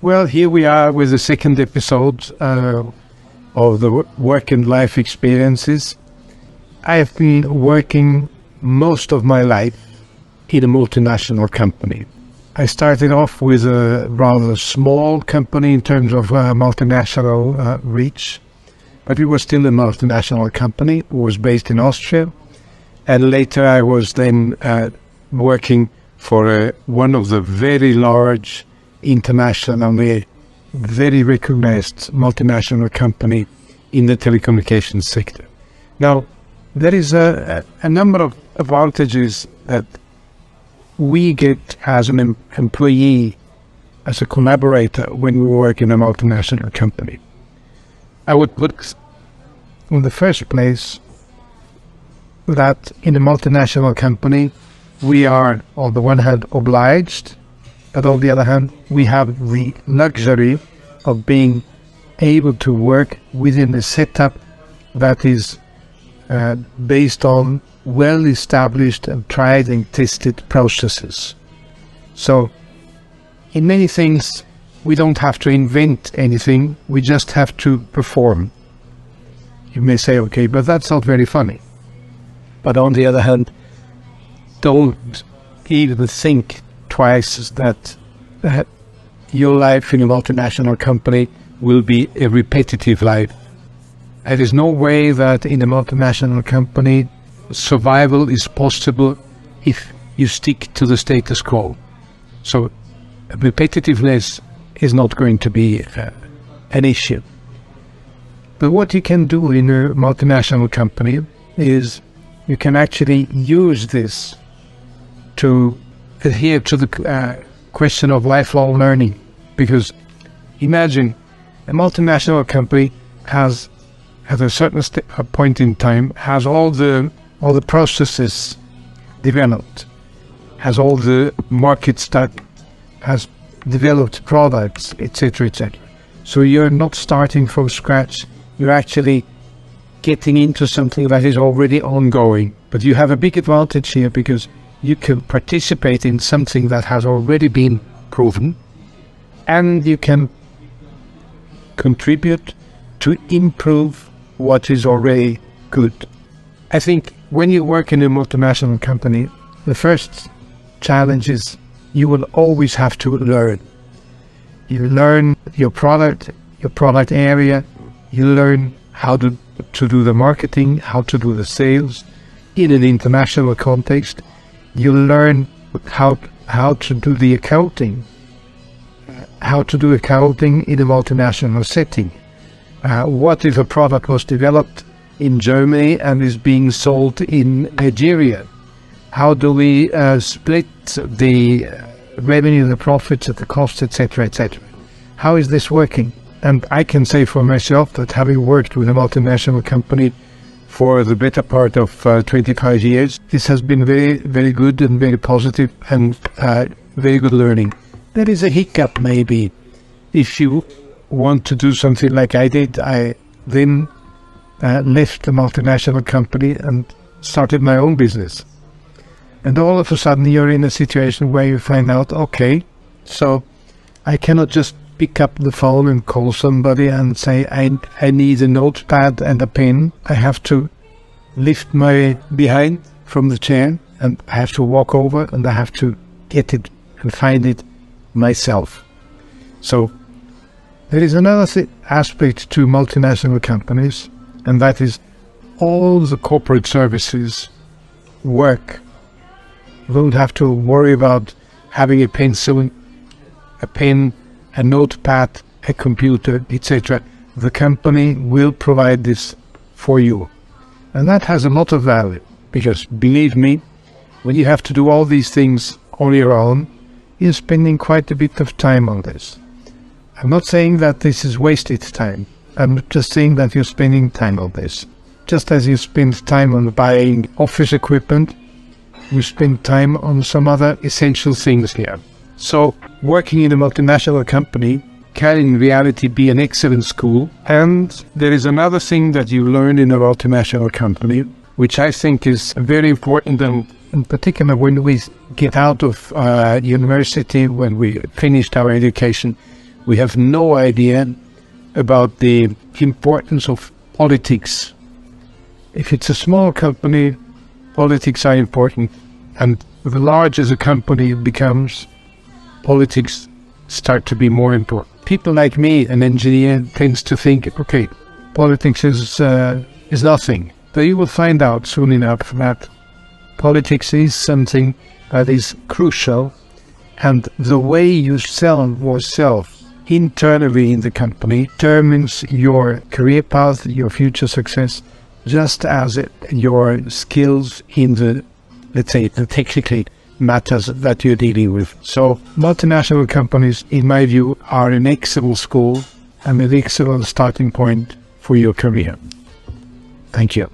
Well, here we are with the second episode of the work and life experiences. I have been working most of my life in a multinational company. I started off with a rather small company in terms of multinational reach, but it was still a multinational company. It was based in Austria. And later I was then working for one of the very large, internationally very recognized multinational company in the telecommunications sector. Now, there is a number of advantages that we get as an employee, as a collaborator, when we work in a multinational company. I would put in the first place that in a multinational company, we are, on the one hand, obliged, but on the other hand, we have the luxury of being able to work within a setup that is based on well-established and tried and tested processes. So, in many things, we don't have to invent anything, we just have to perform. You may say, okay, but that's not very funny. But on the other hand, don't even think twice that your life in a multinational company will be a repetitive life. There is no way that in a multinational company survival is possible if you stick to the status quo. So repetitiveness is not going to be an issue. But what you can do in a multinational company is you can actually use this to adhere to the question of lifelong learning. Because imagine a multinational company has, at a certain point in time, has all the processes developed, has all the markets that has developed products, etc., etc. So you're not starting from scratch. You're actually getting into something that is already ongoing. But you have a big advantage here because you can participate in something that has already been proven, and you can contribute to improve what is already good. I think when you work in a multinational company, the first challenge is you will always have to learn. You learn your product area, you learn how to do the marketing, how to do the sales in an international context. You learn how to do the accounting, how to do accounting in a multinational setting. What if a product was developed in Germany and is being sold in Nigeria? How do we split the revenue, the profits, the costs, etc., etc.? How is this working? And I can say for myself that having worked with a multinational company for the better part of 25 years, this has been very, very good and very positive and very good learning. There is a hiccup maybe. If you want to do something like I did, I then left the multinational company and started my own business. And all of a sudden you're in a situation where you find out, okay, so I cannot just pick up the phone and call somebody and say, I need a notepad and a pen. I have to lift my behind from the chair and I have to walk over and I have to get it and find it myself. So there is another aspect to multinational companies, and that is all the corporate services work. You don't have to worry about having a pencil, a pen, a notepad, a computer, etc. The company will provide this for you. And that has a lot of value, because believe me, when you have to do all these things on your own, you're spending quite a bit of time on this. I'm not saying that this is wasted time. I'm just saying that you're spending time on this. Just as you spend time on buying office equipment, you spend time on some other essential things here. So working in a multinational company can in reality be an excellent school. And there is another thing that you learn in a multinational company, which I think is very important, and in particular when we get out of university, when we finished our education, We have no idea about the importance of politics. If it's a small company, politics are important, and the larger the company becomes, politics start to be more important. People like me, an engineer, tends to think, okay, politics is nothing. But you will find out soon enough that politics is something that is crucial, and the way you sell yourself internally in the company determines your career path, your future success, just as your skills in the, let's say, the technical matters that you're dealing with. So multinational companies, in my view, are an excellent school and an excellent starting point for your career. Thank you.